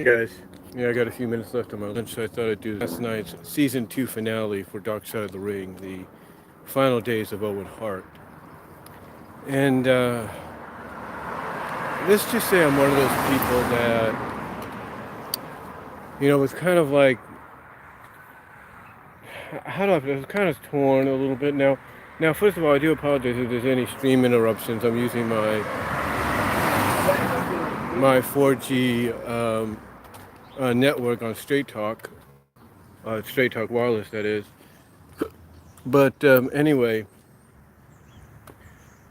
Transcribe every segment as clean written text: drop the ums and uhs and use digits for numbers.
Hey guys. Yeah, I got a few minutes left on my lunch, so I thought I'd do last night's season 2 finale for Dark Side of the Ring, the final days of Owen Hart. And let's just say I'm one of those people that, was kind of like, how do I was kind of torn a little bit now. Now, first of all, I do apologize if there's any stream interruptions. I'm using my 4G network on Straight Talk Wireless, that is. But anyway,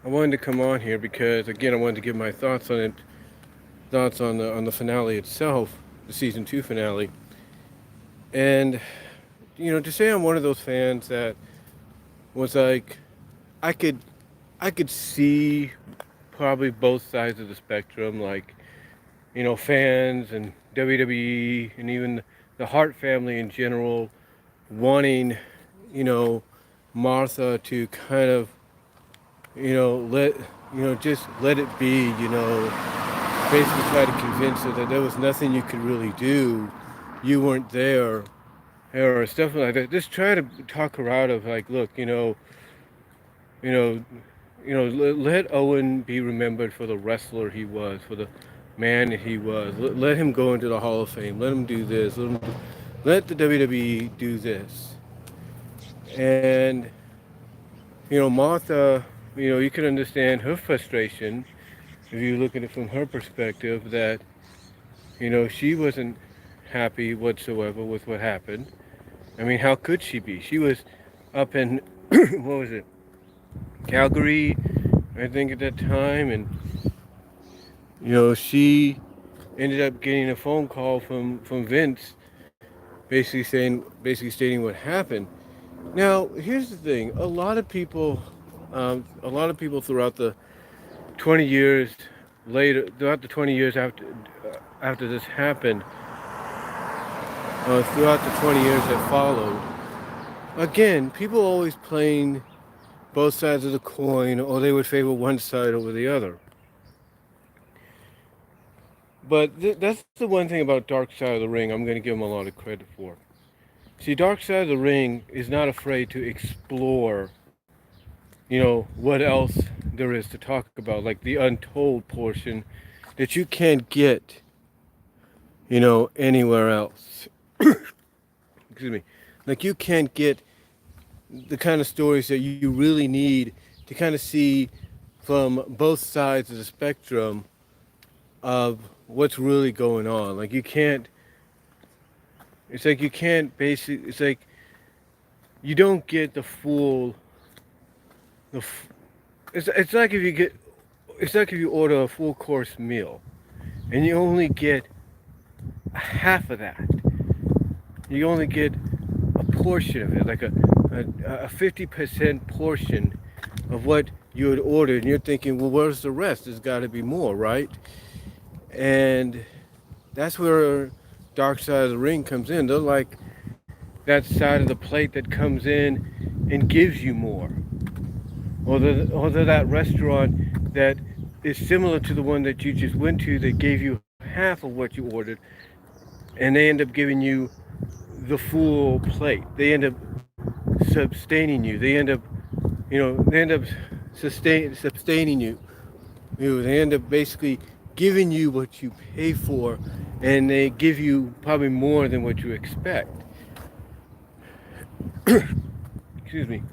I wanted to come on here because, again, I wanted to give my thoughts on it, thoughts on the finale itself, the season 2 finale, and to say I'm one of those fans that was like, I could see probably both sides of the spectrum, like fans and WWE and even the Hart family in general wanting Martha to kind of just let it be, basically try to convince her that there was nothing you could really do, you weren't there, or stuff like that. Just try to talk her out of like, look, you know, let Owen be remembered for the wrestler he was, for the man that he was. Let him go into the Hall of Fame. Let him do this. Let the WWE do this. And Martha, you can understand her frustration if you look at it from her perspective that, she wasn't happy whatsoever with what happened. I mean, how could she be? She was up in, what was it, Calgary, I think at that time, and, she ended up getting a phone call from Vince basically stating what happened. Now, here's the thing. A lot of people throughout the 20 years throughout the 20 years after this happened, throughout the 20 years that followed, again, people always playing both sides of the coin, or they would favor one side over the other. But that's the one thing about Dark Side of the Ring I'm going to give them a lot of credit for. See, Dark Side of the Ring is not afraid to explore, what else there is to talk about, like the untold portion that you can't get, anywhere else. Excuse me. Like you can't get the kind of stories that you really need to kind of see from both sides of the spectrum of what's really going on. Like you can't, it's like you can't basically, it's like you don't get the full, it's like if you get, it's like if you order a full course meal and you only get half of that. You only get a portion of it, like a 50% portion of what you had ordered, and you're thinking, well, where's the rest? There's got to be more, right? And that's where Dark Side of the Ring comes in. They're like that side of the plate that comes in and gives you more. Or they're that restaurant that is similar to the one that you just went to that gave you half of what you ordered, and they end up giving you the full plate. They end up sustaining you. They end up, sustaining you. They end up basically giving you what you pay for, and they give you probably more than what you expect. Excuse me.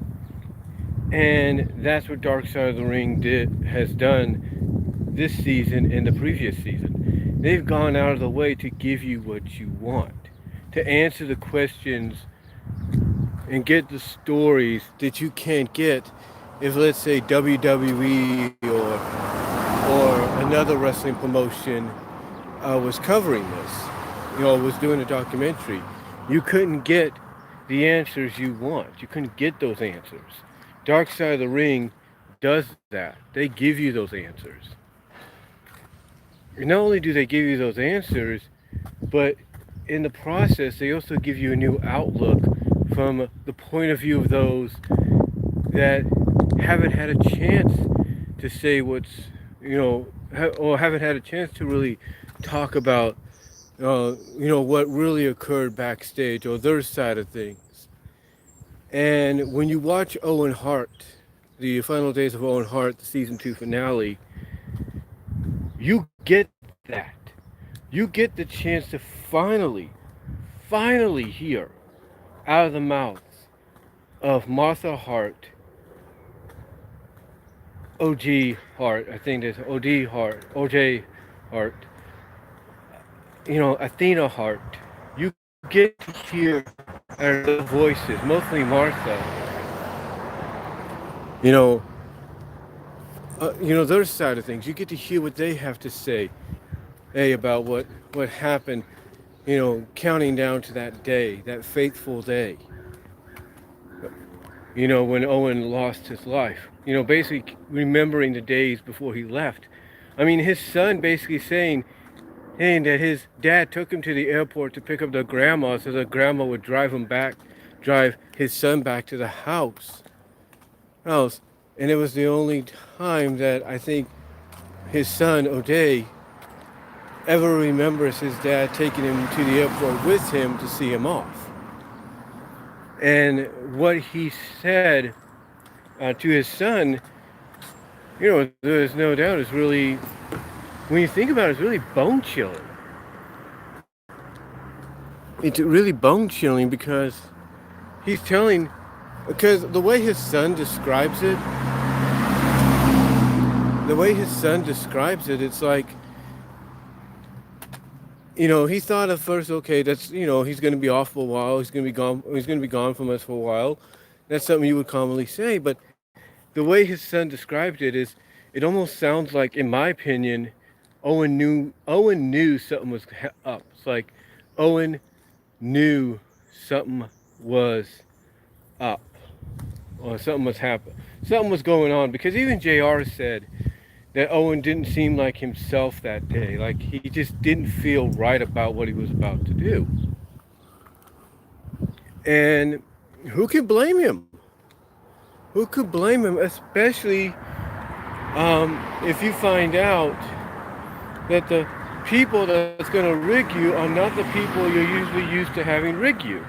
And that's what Dark Side of the Ring has done this season and the previous season. They've gone out of the way to give you what you want, to answer the questions and get the stories that you can't get if, let's say, WWE or another wrestling promotion was covering this, was doing a documentary. You couldn't get the answers you want. You couldn't get those answers. Dark Side of the Ring does that. They give you those answers. And not only do they give you those answers, but in the process, they also give you a new outlook from the point of view of those that haven't had a chance to say what's, or haven't had a chance to really talk about what really occurred backstage or their side of things. And when you watch Owen Hart, the final days of Owen Hart, the season 2 finale, you get that. You get the chance to finally hear out of the mouths of Martha Hart, OG Hart, I think it's OD Hart, OJ Hart, Athena Hart. You get to hear their voices, mostly Martha, you know, their side of things. You get to hear what they have to say, about what happened, counting down to that day, that fateful day, when Owen lost his life. Basically remembering the days before he left. I mean, his son basically saying that his dad took him to the airport to pick up the grandma so the grandma would drive his son back to the house. And it was the only time that I think his son, O'Day, ever remembers his dad taking him to the airport with him to see him off. And what he said to his son, there's no doubt, is really, when you think about it, it's really bone chilling. It's really bone chilling because because the way his son describes it, it's like, he thought at first, okay, that's, he's going to be off for a while. He's going to be gone from us for a while. That's something you would commonly say. But the way his son described it is, it almost sounds like, in my opinion, Owen knew something was up. It's like Owen knew something was up, or something was going on, because even JR said that Owen didn't seem like himself that day. Like, he just didn't feel right about what he was about to do. And who can blame him? Who could blame him? Especially if you find out that the people that's going to rig you are not the people you're usually used to having rig you.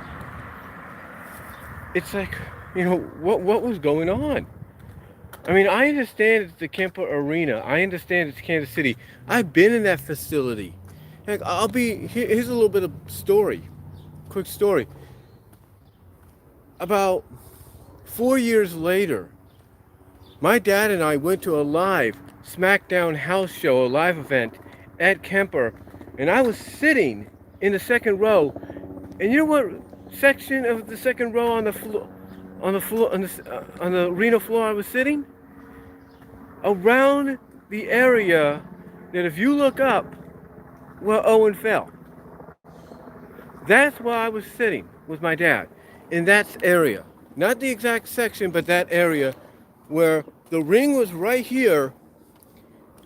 It's like, what was going on? I mean, I understand it's the Kemper Arena. I understand it's Kansas City. I've been in that facility. Heck, here's a little bit of quick story. About 4 years later, my dad and I went to a live SmackDown house show, a live event at Kemper, and I was sitting in the second row. And you know what section of the second row on the arena floor I was sitting? Around the area that, if you look up, where Owen fell. That's where I was sitting with my dad, in that area. Not the exact section, but that area where the ring was right here.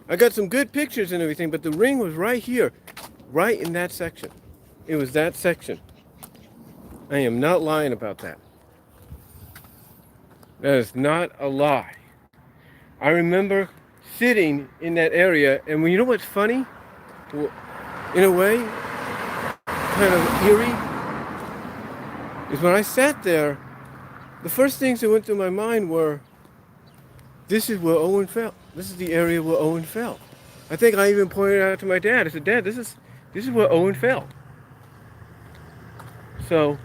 I got some good pictures and everything, but the ring was right here, right in that section. It was that section. I am not lying about that. That is not a lie. I remember sitting in that area, and you know what's funny? Well, in a way, kind of eerie, is when I sat there, the first things that went through my mind were, this is where Owen fell. This is the area where Owen fell. I think I even pointed out to my dad. I said, Dad, this is where Owen fell. So,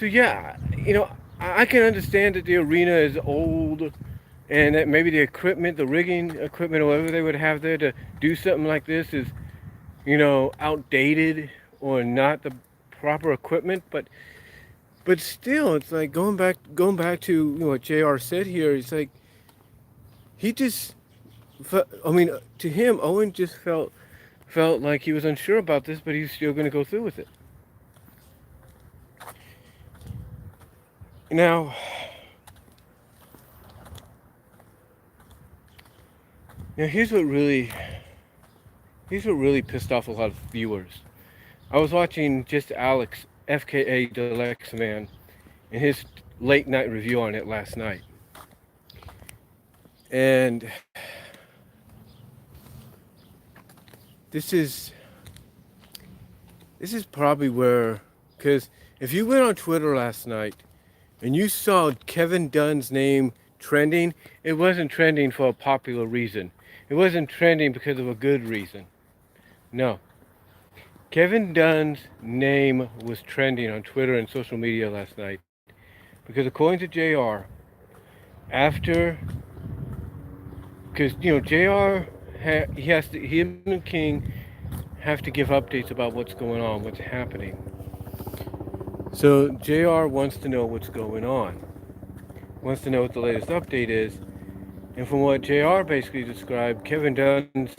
yeah, I can understand that the arena is old, and that maybe the equipment, the rigging equipment, or whatever they would have there to do something like this is, outdated or not the proper equipment. But still, it's like going back to what JR said here. It's like to him, Owen just felt like he was unsure about this, but he was still going to go through with it. Now, here's what really pissed off a lot of viewers. I was watching Just Alex, FKA Deluxe Man, and his late night review on it last night. And this is probably where, because if you went on Twitter last night and you saw Kevin Dunn's name trending, it wasn't trending for a popular reason. It wasn't trending because of a good reason. No. Kevin Dunn's name was trending on Twitter and social media last night because according to JR, after, because JR, him and King have to give updates about what's going on, what's happening. So JR wants to know what's going on, wants to know what the latest update is, and from what JR basically described, Kevin Dunn's,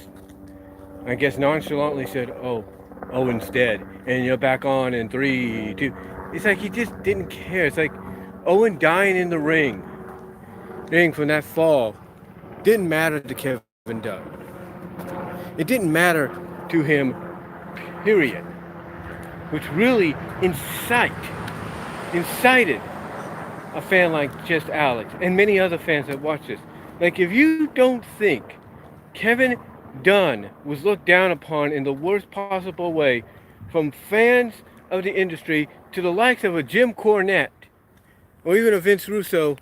I guess, nonchalantly said, "Oh, Owen's dead, and you're back on in 3, 2." It's like he just didn't care. It's like Owen dying in the ring from that fall didn't matter to Kevin Dunn. It didn't matter to him, period. Which really incited a fan like just Alex and many other fans that watch this. Like, if you don't think Kevin Dunn was looked down upon in the worst possible way from fans of the industry to the likes of a Jim Cornette or even a Vince Russo,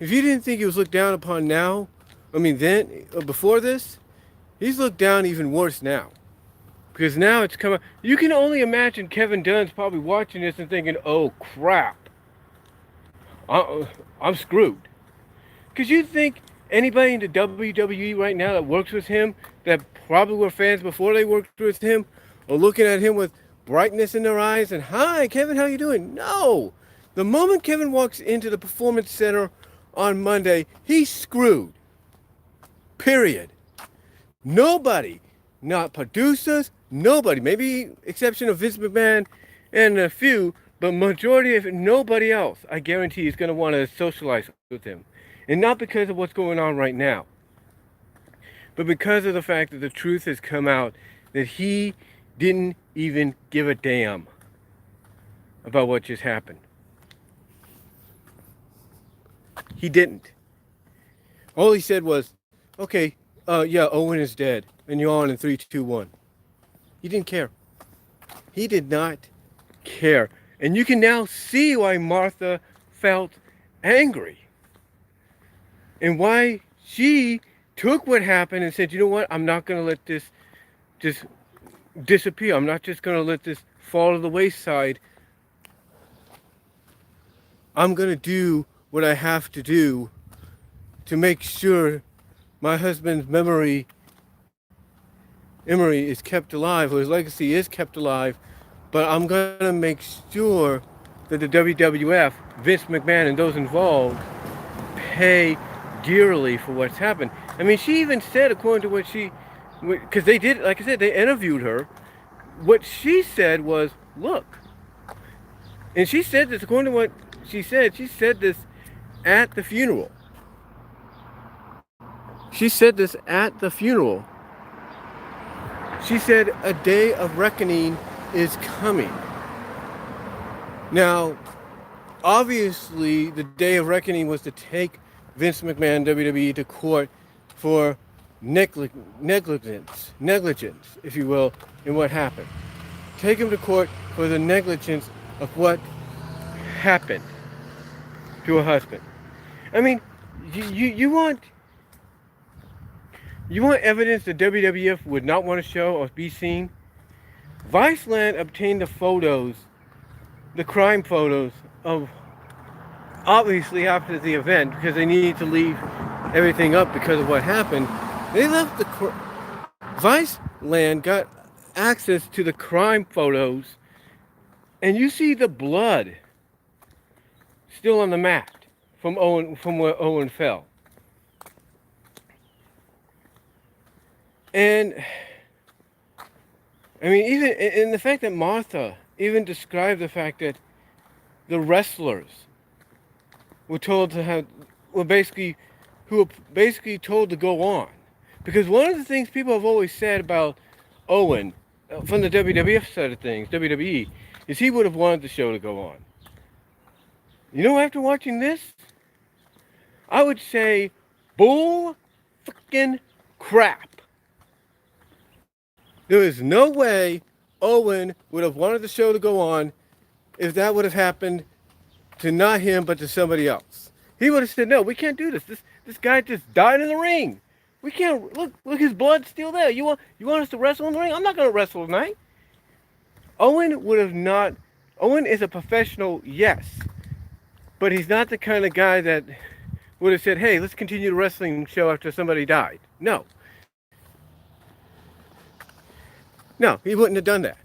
if you didn't think he was looked down upon now, then, or before this, he's looked down even worse now. Because now it's coming. You can only imagine Kevin Dunn's probably watching this and thinking, "Oh crap, I'm screwed." Because you think anybody in the WWE right now that works with him, that probably were fans before they worked with him, are looking at him with brightness in their eyes and, "Hi, Kevin, how you doing?" No. The moment Kevin walks into the Performance Center on Monday, he's screwed. Period. Nobody, not producers, nobody, maybe exception of Vince McMahon and a few, but majority of nobody else, I guarantee, is going to want to socialize with him. And not because of what's going on right now, but because of the fact that the truth has come out that he didn't even give a damn about what just happened. He didn't. All he said was, "Okay, yeah, Owen is dead, and you're on in 3, 2, 1." He didn't care. He did not care. And you can now see why Martha felt angry. And why she took what happened and said, "You know what? I'm not going to let this just disappear. I'm not just going to let this fall to the wayside. I'm going to do what I have to do to make sure my husband's memory is kept alive, or his legacy is kept alive, but I'm going to make sure that the WWF, Vince McMahon, and those involved pay dearly for what's happened." She even said, according to what she, because they did, like I said, they interviewed her, what she said was, "Look," and she said this, according to what she said this at the funeral. She said this at the funeral. She said, "A day of reckoning is coming." Now, obviously, the day of reckoning was to take Vince McMahon, WWE, to court for negligence, if you will, in what happened. Take him to court for the negligence of what happened to her husband. You want evidence that WWF would not want to show or be seen? Viceland obtained the photos, the crime photos of, obviously after the event, because they needed to leave everything up because of what happened. They left Viceland got access to the crime photos, and you see the blood still on the mat from where Owen fell. And even in the fact that Martha even described the fact that the wrestlers were told to have, were basically told to go on. Because one of the things people have always said about Owen, from the WWF side of things, WWE, is he would have wanted the show to go on. After watching this, I would say, bull fucking crap. There is no way Owen would have wanted the show to go on if that would have happened to not him but to somebody else. He would have said, "No, we can't do this. This guy just died in the ring. We can't look his blood's still there. You want us to wrestle in the ring? I'm not going to wrestle tonight." Owen would have not. Owen is a professional, yes, but he's not the kind of guy that would have said, "Hey, let's continue the wrestling show after somebody died." No, he wouldn't have done that.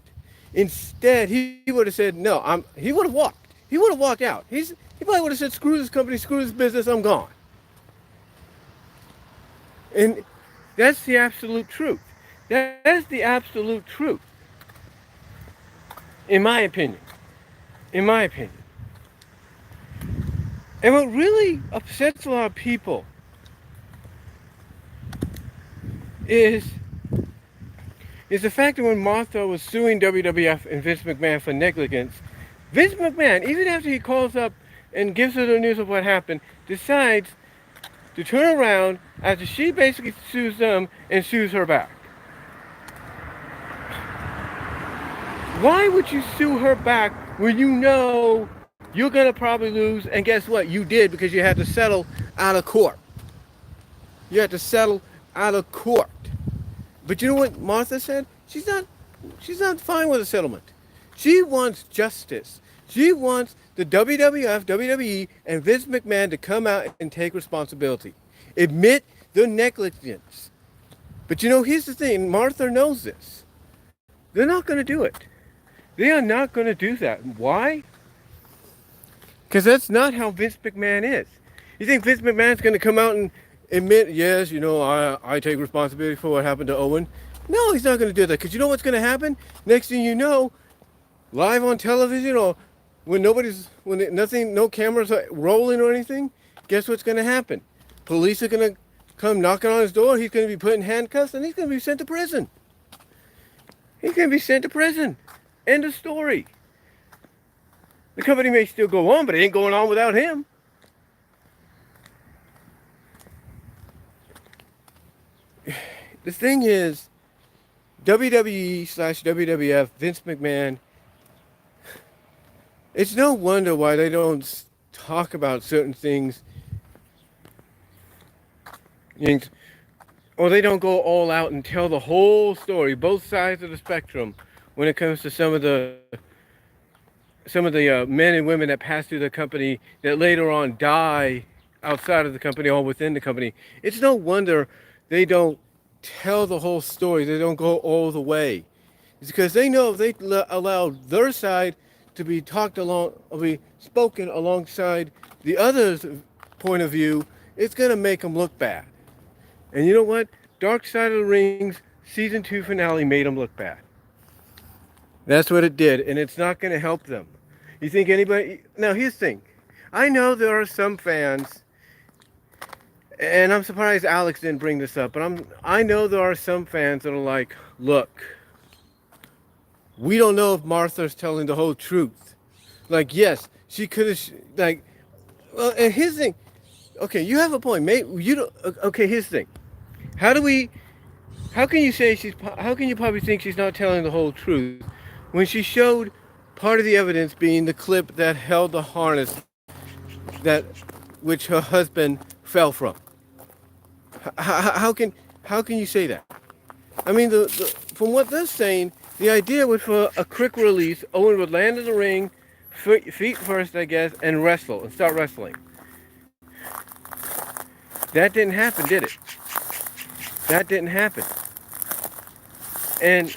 Instead, he would have said, "No, I'm." He would have walked. He would have walked out. He probably would have said, "Screw this company, screw this business, I'm gone." And that's the absolute truth. That is the absolute truth, in my opinion. In my opinion. And what really upsets a lot of people is the fact that when Martha was suing WWF and Vince McMahon for negligence, Vince McMahon, even after he calls up and gives her the news of what happened, decides to turn around after she basically sues them and sues her back. Why would you sue her back when you know you're going to probably lose? And guess what? You did, because you had to settle out of court. You had to settle out of court. But you know what Martha said? She's not fine with a settlement. She wants justice. She wants the WWF, WWE, and Vince McMahon to come out and take responsibility. Admit their negligence. But you know, here's the thing. Martha knows this. They're not going to do it. They are not going to do that. Why? Because that's not how Vince McMahon is. You think Vince McMahon's going to come out and admit, yes, I take responsibility for what happened to Owen? No, he's not going to do that. Because you know what's going to happen? Next thing you know, live on television, or no cameras are rolling or anything, guess what's going to happen? Police are going to come knocking on his door. He's going to be put in handcuffs, and he's going to be sent to prison. He's going to be sent to prison. End of story. The company may still go on, but it ain't going on without him. The thing is, WWE/WWF, Vince McMahon, it's no wonder why they don't talk about certain things, or they don't go all out and tell the whole story, both sides of the spectrum, when it comes to some of the men and women that pass through the company that later on die outside of the company or within the company. It's no wonder they don't tell the whole story. They don't go all the way. It's because they know if they allow their side to be spoken alongside the other's point of view, it's going to make them look bad. And you know what? Dark Side of the Ring's season 2 finale made them look bad. That's what it did, and it's not going to help them. You think anybody... Now, here's the thing. I know there are some fans, and I'm surprised Alex didn't bring this up, but I know there are some fans that are like, look, we don't know if Martha's telling the whole truth. Like, yes, she could have... well, and here's the thing. Okay, you have a point. Okay, here's the thing. How can you probably think she's not telling the whole truth when she showed part of the evidence being the clip that held the harness which her husband fell from? How can you say that? I mean, from what they're saying, the idea was for a quick release. Owen would land in the ring, feet first, I guess, and start wrestling. That didn't happen, did it? That didn't happen. And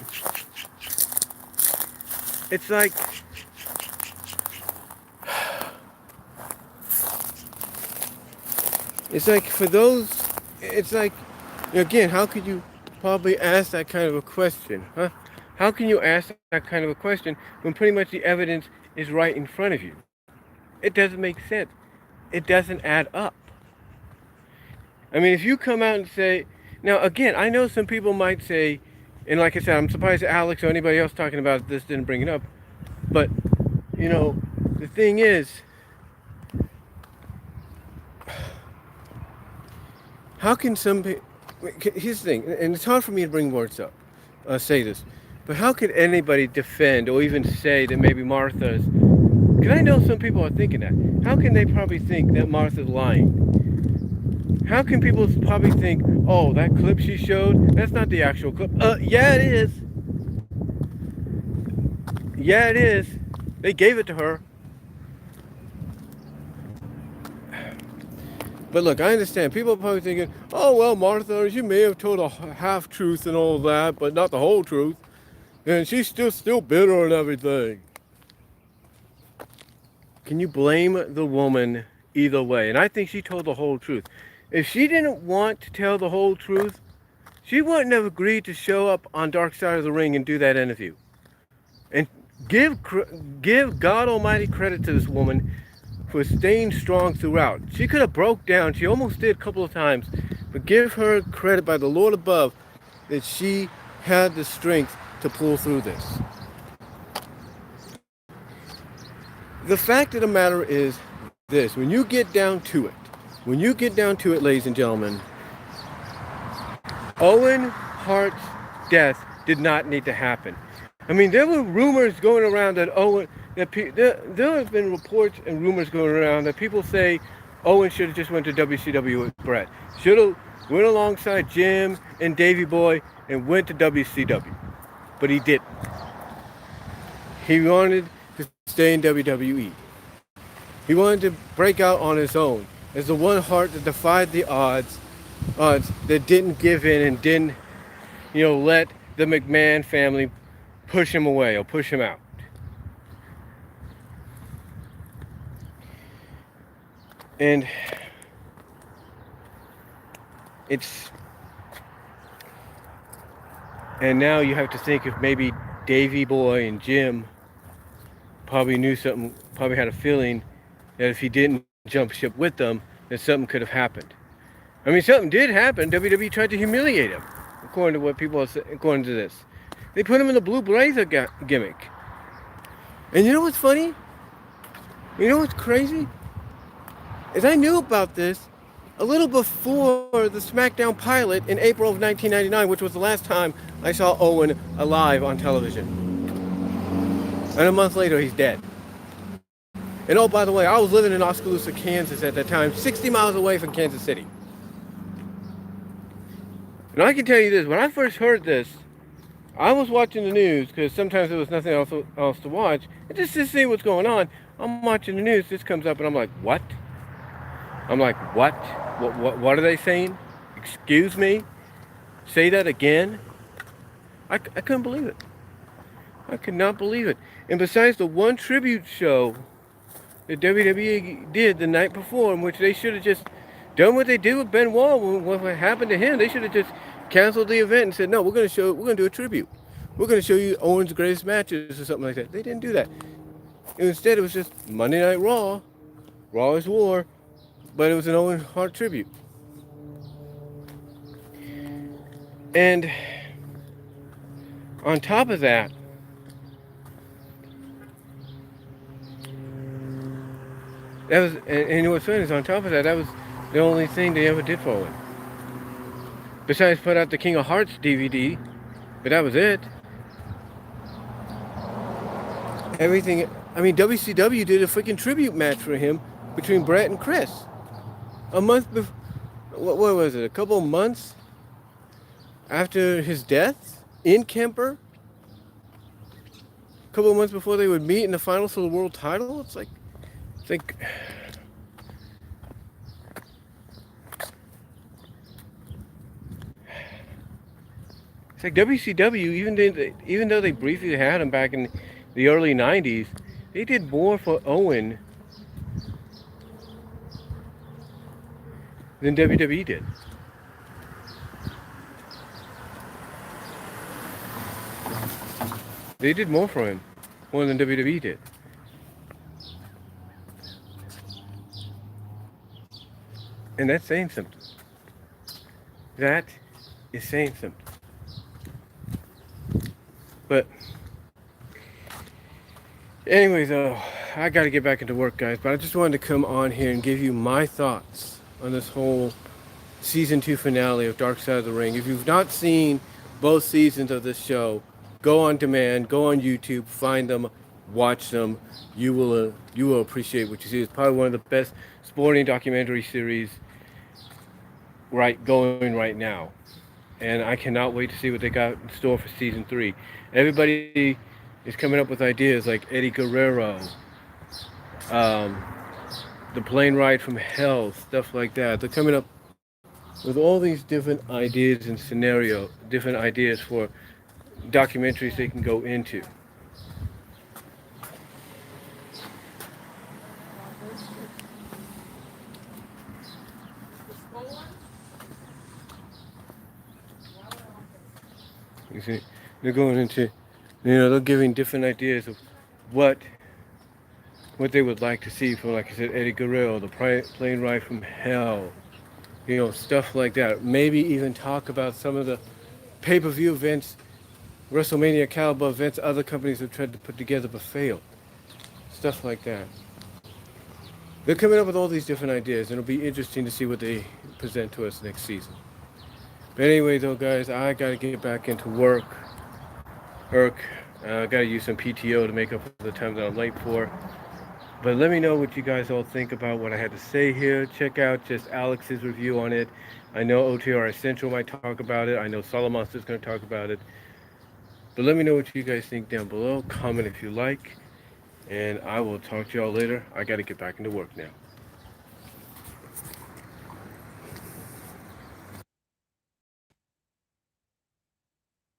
it's like, again, how could you probably ask that kind of a question, huh? How can you ask that kind of a question when pretty much the evidence is right in front of you? It doesn't make sense. It doesn't add up. I mean, if you come out and say... Now, again, I know some people might say, and like I said, I'm surprised Alex or anybody else talking about this didn't bring it up, but, the thing is, how can some people... Here's the thing, and it's hard for me to bring words up. say this, but how could anybody defend or even say that maybe Martha's? Because I know some people are thinking that. How can they probably think that Martha's lying? How can people probably think, oh, that clip she showed, that's not the actual clip? Yeah, it is. Yeah, it is. They gave it to her. But look, I understand. People are probably thinking, oh, well, Martha, she may have told a half truth and all that, but not the whole truth. And she's still bitter and everything. Can you blame the woman either way? And I think she told the whole truth. If she didn't want to tell the whole truth, she wouldn't have agreed to show up on Dark Side of the Ring and do that interview. And give God Almighty credit to this woman for staying strong throughout. She could have broke down. She almost did a couple of times. But give her credit by the Lord above that she had the strength to pull through this. The fact of the matter is this. When you get down to it, ladies and gentlemen, Owen Hart's death did not need to happen. I mean, there were rumors going around that there have been reports and rumors going around that people say Owen should have just went to WCW with Brett. Should have went alongside Jim and Davey Boy and went to WCW. But he didn't. He wanted to stay in WWE. He wanted to break out on his own as the one Hart that defied the odds that didn't give in and didn't, let the McMahon family push him away or push him out. And now you have to think if maybe Davey Boy and Jim probably knew something, probably had a feeling that if he didn't jump ship with them, that something could have happened. I mean, something did happen. WWE tried to humiliate him, according to what people are saying, according to this. They put him in the Blue Blazer gimmick. And you know what's funny? You know what's crazy? Is I knew about this a little before the SmackDown pilot in April of 1999, which was the last time I saw Owen alive on television. And a month later, he's dead. And oh, by the way, I was living in Oskaloosa, Kansas at that time, 60 miles away from Kansas City. And I can tell you this, when I first heard this, I was watching the news, because sometimes there was nothing else to watch, and just to see what's going on. I'm watching the news, this comes up, and I'm like, what? I'm like, what? What are they saying? Excuse me? Say that again? I couldn't believe it. I could not believe it. And besides the one tribute show that WWE did the night before, in which they should have just done what they did with Benoit, what happened to him, they should have just canceled the event and said, no, we're going to do a tribute. We're going to show you Owen's greatest matches or something like that. They didn't do that. And instead, it was just Monday Night Raw. Raw is War. But it was an Owen Hart tribute. And on top of that, and what's funny is on top of that, that was the only thing they ever did for Owen. Besides put out the King of Hearts DVD, but that was it. Everything, I mean, WCW did a freaking tribute match for him between Brett and Chris. A month before, what was it, a couple of months after his death in Kemper? A couple of months before they would meet in the finals for the world title? It's like WCW, even though they briefly had him back in the early 90s, they did more for Owen than WWE did. They did more for him, more than WWE did. And that's saying something. That is saying something. But anyways, I got to get back into work, guys. But I just wanted to come on here and give you my thoughts on this whole season 2 finale of Dark Side of the Ring. If you've not seen both seasons of this show. Go on demand, go on YouTube, find them, watch them. You will appreciate what you see. It's probably one of the best sporting documentary series going right now, and I cannot wait to see what they got in store for season three. Everybody is coming up with ideas like Eddie Guerrero, um, the plane ride from hell, stuff like that. They're coming up with all these different ideas and different ideas for documentaries they can go into. You see, they're going into, they're giving different ideas of what what they would like to see from, like I said, Eddie Guerrero, the plane ride from hell, stuff like that. Maybe even talk about some of the pay-per-view events, WrestleMania caliber events other companies have tried to put together but failed. Stuff like that. They're coming up with all these different ideas, and it'll be interesting to see what they present to us next season. But anyway, though, guys, I gotta get back into work. Work. I gotta use some PTO to make up for the time that I'm late for. But let me know what you guys all think about what I had to say here. Check out just Alex's review on it. I know OTR Essential might talk about it. I know Solomonster's going to talk about it. But let me know what you guys think down below. Comment if you like. And I will talk to y'all later. I got to get back into work now.